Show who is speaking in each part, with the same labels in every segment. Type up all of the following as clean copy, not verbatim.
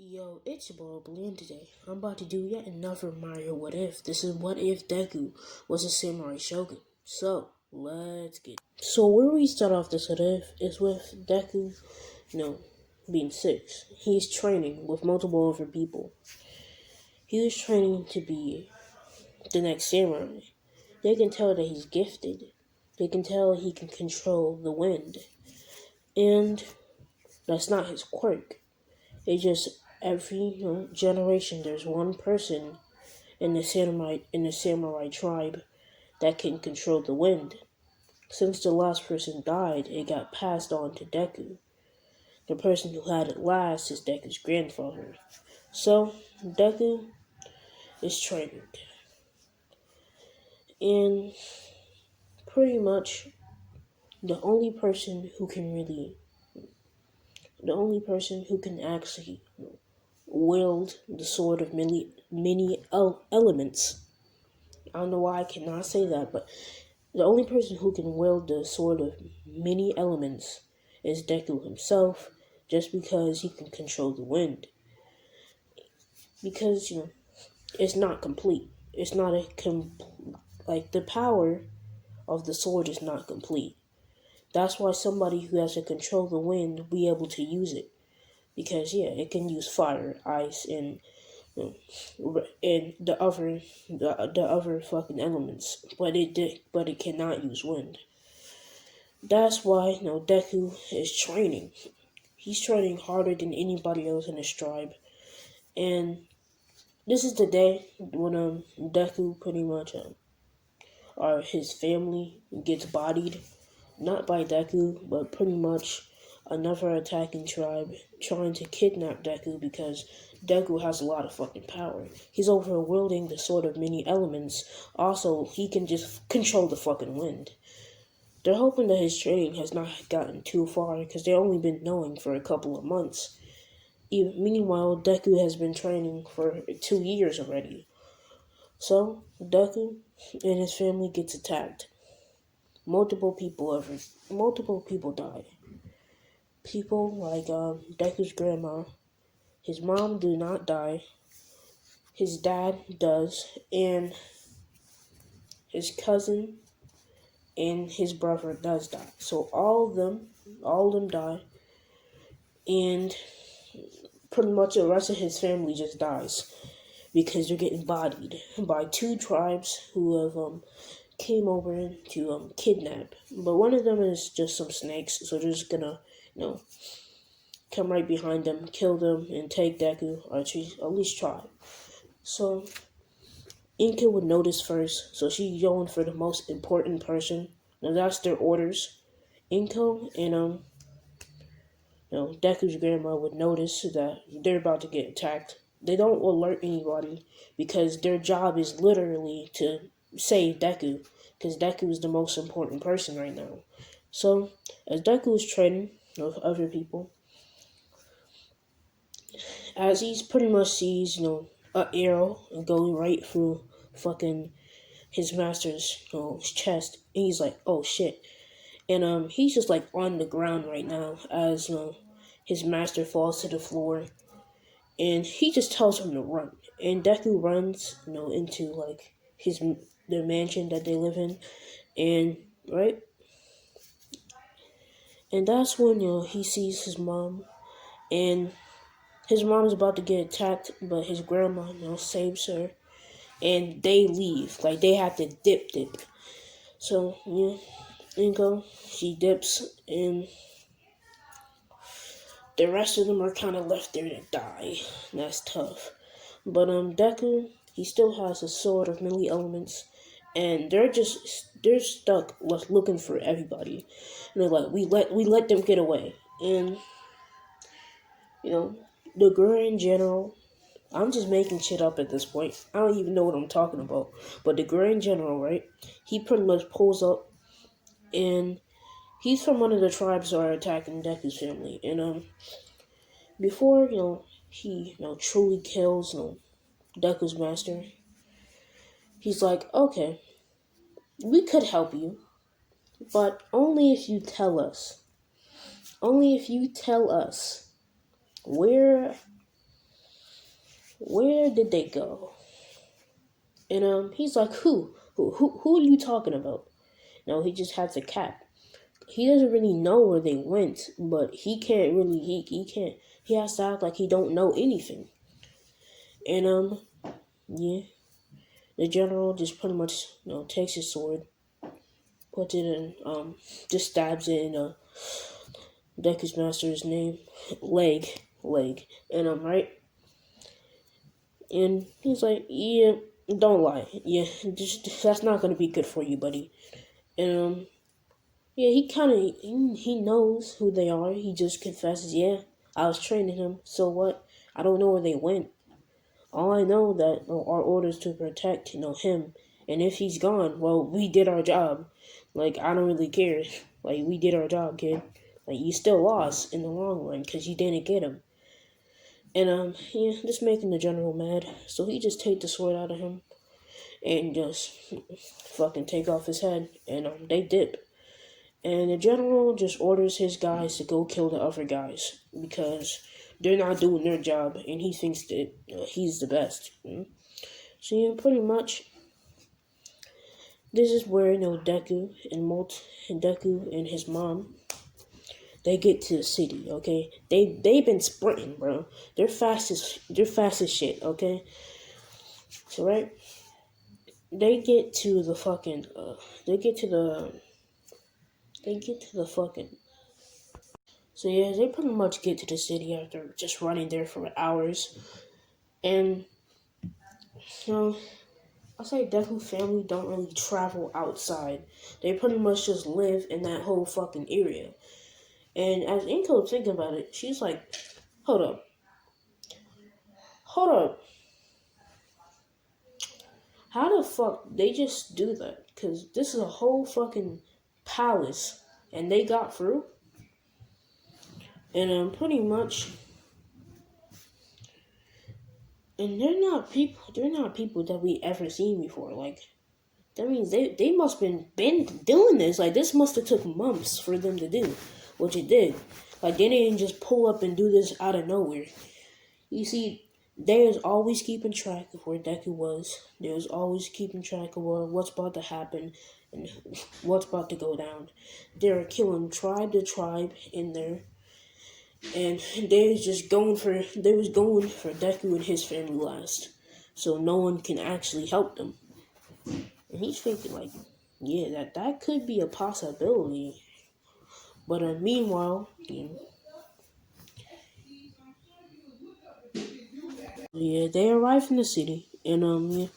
Speaker 1: Yo, it's your boy Blend today. I'm about to do yet another Mario What If. This is What If Deku was a samurai shogun. So, let's get. So, where we start off this What If is with Deku, being 6. He's training with multiple other people. He was training to be the next samurai. They can tell that he's gifted. They can tell he can control the wind. And that's not his quirk. It's just every generation there's one person in the samurai tribe that can control the wind. Since the last person died, it got passed on to Deku. The person who had it last is Deku's grandfather. So Deku is training, and pretty much the only person who can really, the only person who can actually wield the sword of many elements. I don't know why I cannot say that, but the only person who can wield the sword of many elements is Deku himself, just because he can control the wind. Because, it's not complete. It's not like, the power of the sword is not complete. That's why somebody who has to control the wind will be able to use it. Because, it can use fire, ice, and the other fucking elements, but it cannot use wind. That's why Deku is training. He's training harder than anybody else in his tribe, and this is the day when Deku pretty much or his family gets bodied, not by Deku, but pretty much another attacking tribe trying to kidnap Deku because Deku has a lot of fucking power. He's overwielding the sword of many elements. Also, he can just control the fucking wind. They're hoping that his training has not gotten too far because they've only been knowing for a couple of months. Meanwhile, Deku has been training for 2 years already. So, Deku and his family gets attacked. Multiple people die. People like Deku's grandma. His mom do not die. His dad does, and his cousin and his brother does die. So all of them die, and pretty much the rest of his family just dies because they're getting bodied by 2 tribes who have came over to kidnap. But one of them is just some snakes, so they're just gonna come right behind them, kill them, and take Deku, or at least try. So Inka would notice first, so she's going for the most important person. Now that's their orders. Inko and Deku's grandma would notice that they're about to get attacked. They don't alert anybody because their job is literally to save Deku, because Deku is the most important person right now. So as Deku is training with other people, as he pretty much sees an arrow go right through fucking his master's chest, and he's like, oh shit. And he's just like on the ground right now as his master falls to the floor, and he just tells him to run. And Deku runs into like the mansion that they live in, and right, and that's when he sees his mom, and his mom is about to get attacked, but his grandma saves her, and they leave. Like, they have to dip. So Inko, she dips, and the rest of them are kind of left there to die. That's tough. But Deku, he still has a sword of many elements, and they're stuck looking for everybody. And they're like, we let them get away. And the Grand General, I'm just making shit up at this point. I don't even know what I'm talking about. But the Grand General, right? He pretty much pulls up, and he's from one of the tribes that are attacking Deku's family. And before he truly kills Deku's master, he's like, okay, we could help you, but only if you tell us. Only if you tell us where Where did they go? And he's like, who are you talking about? No, he just has a cap. He doesn't really know where they went, but he can't really he can't he has to act like he don't know anything. And yeah, the general just pretty much takes his sword, puts it in just stabs it in Deku's master's name, leg, and right, and he's like, yeah, don't lie, yeah, just that's not gonna be good for you, buddy, and yeah, he kind of he knows who they are. He just confesses, yeah, I was training him. So what? I don't know where they went. All I know that our orders to protect him, and if he's gone, well, we did our job. Like I don't really care. Like we did our job, kid. Like you still lost in the long run because you didn't get him. And yeah, just making the general mad. So he just take the sword out of him and just fucking take off his head, and they dip. And the general just orders his guys to go kill the other guys because they're not doing their job, and he thinks that he's the best. So yeah, pretty much, this is where Deku and his mom they get to the city. Okay, they've been sprinting, bro. They're fast as shit. Okay, so right, they get to the fucking they get to the fucking. So yeah, they pretty much get to the city after just running there for hours. And you know, I say Deku family don't really travel outside. They pretty much just live in that whole fucking area. And as Inko thinking about it, she's like, hold up. Hold up. How the fuck they just do that? Cause this is a whole fucking palace and they got through. And pretty much and they're not people that we ever seen before. Like that means they must been doing this. Like this must have took months for them to do, which it did. Like they didn't just pull up and do this out of nowhere. You see, they was always keeping track of where Deku was. They was always keeping track of what's about to happen and what's about to go down. They were killing tribe to tribe in there, and they was going for Deku and his family last, so no one can actually help them. And he's thinking like, yeah, that could be a possibility. But meanwhile, yeah, they arrive in the city, and yeah,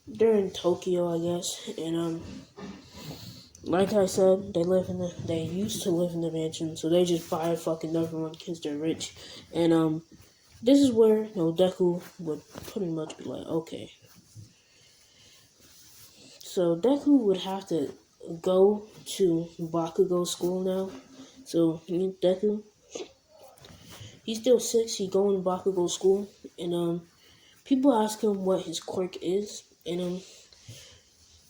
Speaker 1: they're in Tokyo, I guess, and like I said, they used to live in the mansion, so they just buy fucking another one because they're rich, and this is where Deku would pretty much be like, okay, so Deku would have to go to Bakugo school now. So Deku, he's still 6. He going to Bakugo school, and people ask him what his quirk is, and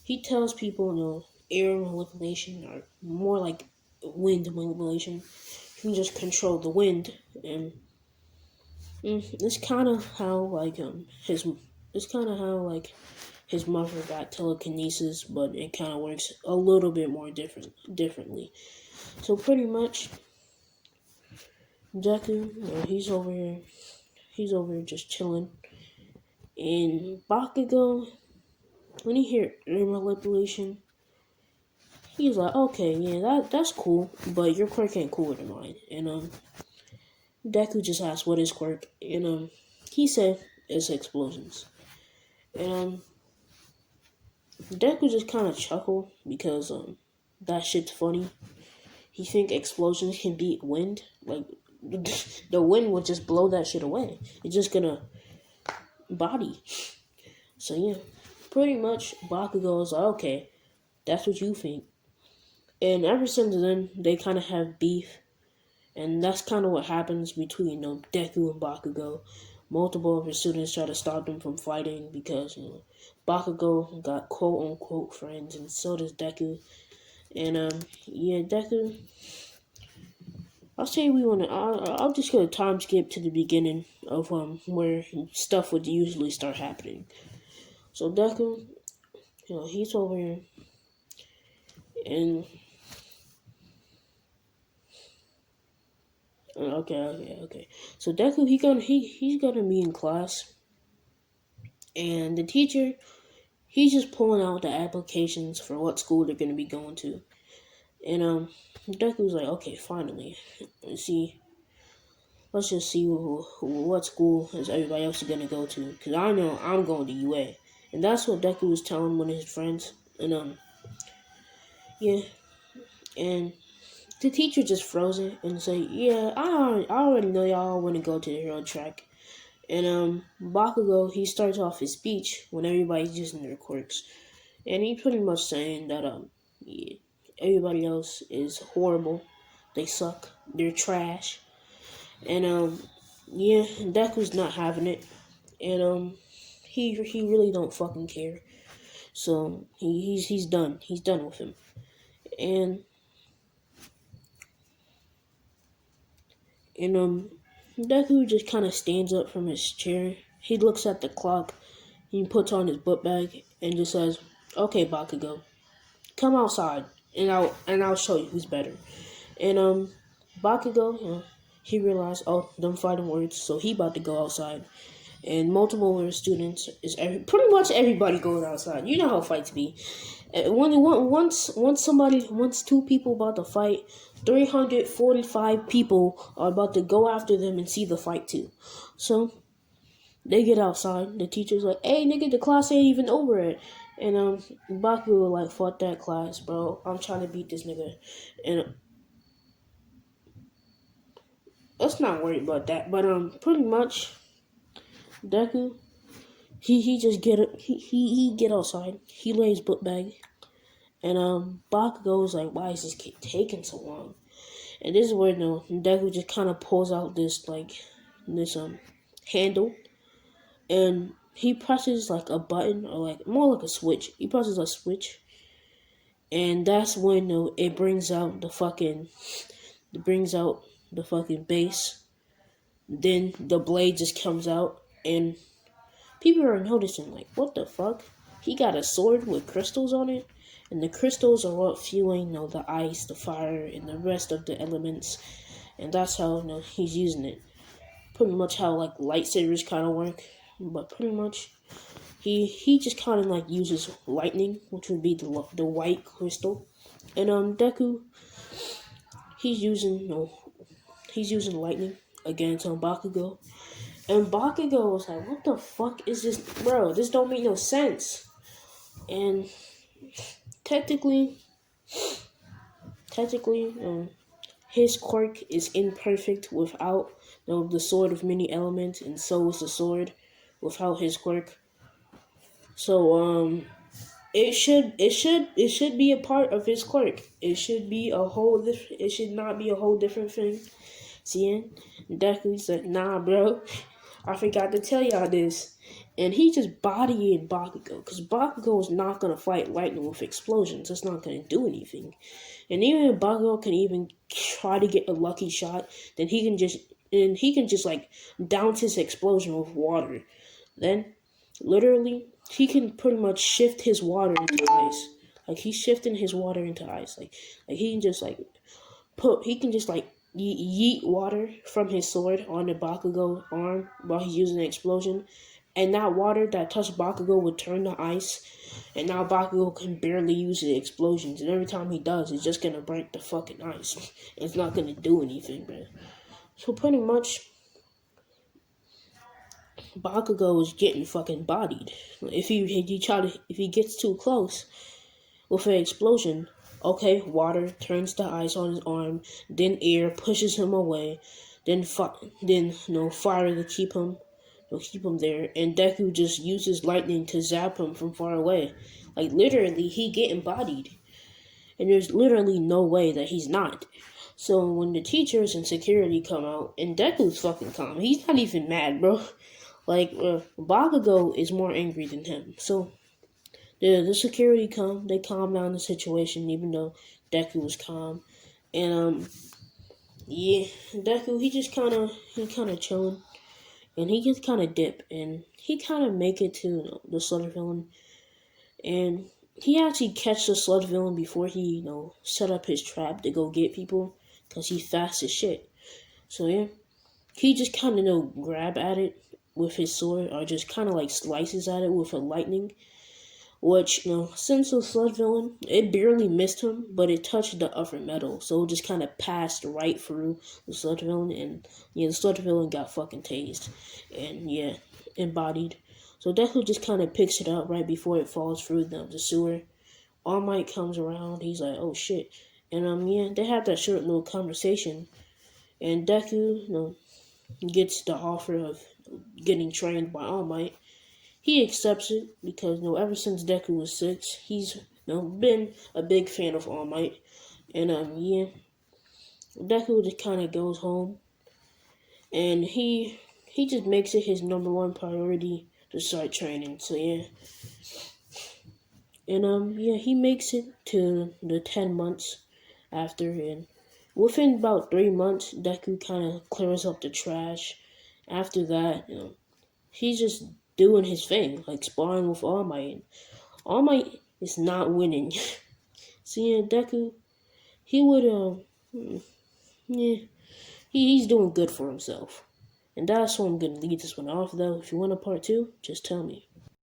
Speaker 1: he tells people air manipulation or more like wind manipulation. He can just control the wind, and it's kind of how his mother got telekinesis, but it kind of works a little bit more differently. So pretty much, Deku, he's over here just chilling. And Bakugo, when he hear air manipulation, he's like, okay, yeah, that's cool, but your quirk ain't cooler than mine. And Deku just asked what his quirk, and he said it's explosions. And Deku just kind of chuckled because that shit's funny. He think explosions can beat wind, like the wind would just blow that shit away. It's just gonna body. So yeah, pretty much Bakugo is like, okay, that's what you think. And ever since then, they kind of have beef, and that's kind of what happens between Deku and Bakugo. Multiple of his students try to stop them from fighting because Bakugo got quote unquote friends, and so does Deku. And yeah, Deku. I'll say we want to. I'll just go time skip to the beginning of where stuff would usually start happening. So Deku, he's over here, and okay. So Deku, he's gonna be in class, and the teacher, he's just pulling out the applications for what school they're gonna be going to, and Deku's like, okay, finally, let's just see what school is everybody else gonna go to, cause I know I'm going to UA, and that's what Deku was telling one of his friends, and yeah, and the teacher just froze it and say, yeah, I already know y'all want to go to the hero track. And Bakugo, he starts off his speech when everybody's using their quirks, and he pretty much saying that yeah, everybody else is horrible, they suck, they're trash, and yeah, Deku's not having it, and he really don't fucking care, so he's done, with him, and Deku just kind of stands up from his chair. He looks at the clock. He puts on his book bag and just says, "Okay, Bakugo, come outside, and I'll show you who's better." And Bakugo, he realized, oh, them fighting words, so he about to go outside. And multiple of students pretty much everybody goes outside. You know how fights be. Once two people about to fight, 345 people are about to go after them and see the fight too. So they get outside. The teacher's like, "Hey, nigga, the class ain't even over yet." And Baku like, "Fuck that class, bro. I'm trying to beat this nigga." And let's not worry about that. But pretty much, Deku, he just he get outside. He lays his book bag, and Bakugo is like, "Why is this kid taking so long?" And this is where Deku just kind of pulls out this handle, and he presses like a button, or like more like a switch. He presses a switch, and that's when it brings out the fucking base. Then the blade just comes out, and people are noticing, like, what the fuck? He got a sword with crystals on it, and the crystals are what fueling the ice, the fire, and the rest of the elements, and that's how he's using it. Pretty much how like lightsabers kind of work, but pretty much he just kind of like uses lightning, which would be the white crystal, and Deku, he's using lightning against Bakugo, and Bakugo was like, "What the fuck is this, bro? This don't make no sense." And technically, his quirk is imperfect without the sword of many elements, and so is the sword without his quirk. So it should be a part of his quirk. It should be a whole different. It should not be a whole different thing. See, Deku said, "Nah, bro, I forgot to tell y'all this." And he just bodying Bakugo, because Bakugo is not gonna fight lightning with explosions. It's not gonna do anything. And even if Bakugo can even try to get a lucky shot, then he can just like douse his explosion with water. Then, literally, he can pretty much shift his water into ice. Like he's shifting his water into ice. Like he can just yeet water from his sword on the Bakugo arm while he's using the explosion. And that water that touched Bakugo would turn to ice. And now Bakugo can barely use the explosions. And every time he does, it's just gonna break the fucking ice. It's not gonna do anything, man. So pretty much, Bakugo is getting fucking bodied. If he gets too close with an explosion, okay, water turns to ice on his arm, then air pushes him away, then fire to keep him there, and Deku just uses lightning to zap him from far away. Like literally, he getting bodied, and there's literally no way that he's not. So when the teachers and security come out, and Deku's fucking calm, he's not even mad, bro. Like Bakugo is more angry than him. So the security they calm down the situation, even though Deku was calm, and Yeah, Deku, he kind of chilling, and he just kind of dip, and he kind of make it to the sludge villain, and he actually catch the sludge villain before he set up his trap to go get people, cause he fast as shit. So yeah, he just kind of grab at it with his sword, or just kind of like slices at it with a lightning. Which, since the sludge villain, it barely missed him, but it touched the upper metal, so it just kind of passed right through the sludge villain, and yeah, the sludge villain got fucking tased, and yeah, embodied. So Deku just kind of picks it up right before it falls through the sewer. All Might comes around, he's like, oh shit, and yeah, they have that short little conversation, and Deku, gets the offer of getting trained by All Might. He accepts it because ever since Deku was 6, he's been a big fan of All Might, and yeah, Deku just kind of goes home, and he just makes it his number one priority to start training. So yeah, and yeah, he makes it to the 10 months after, and within about 3 months, Deku kind of clears up the trash. After that, he's just doing his thing, like sparring with All Might. All Might is not winning. So yeah, Deku, he would yeah, he's doing good for himself. And that's where I'm gonna leave this one off though. If you want a part two, just tell me.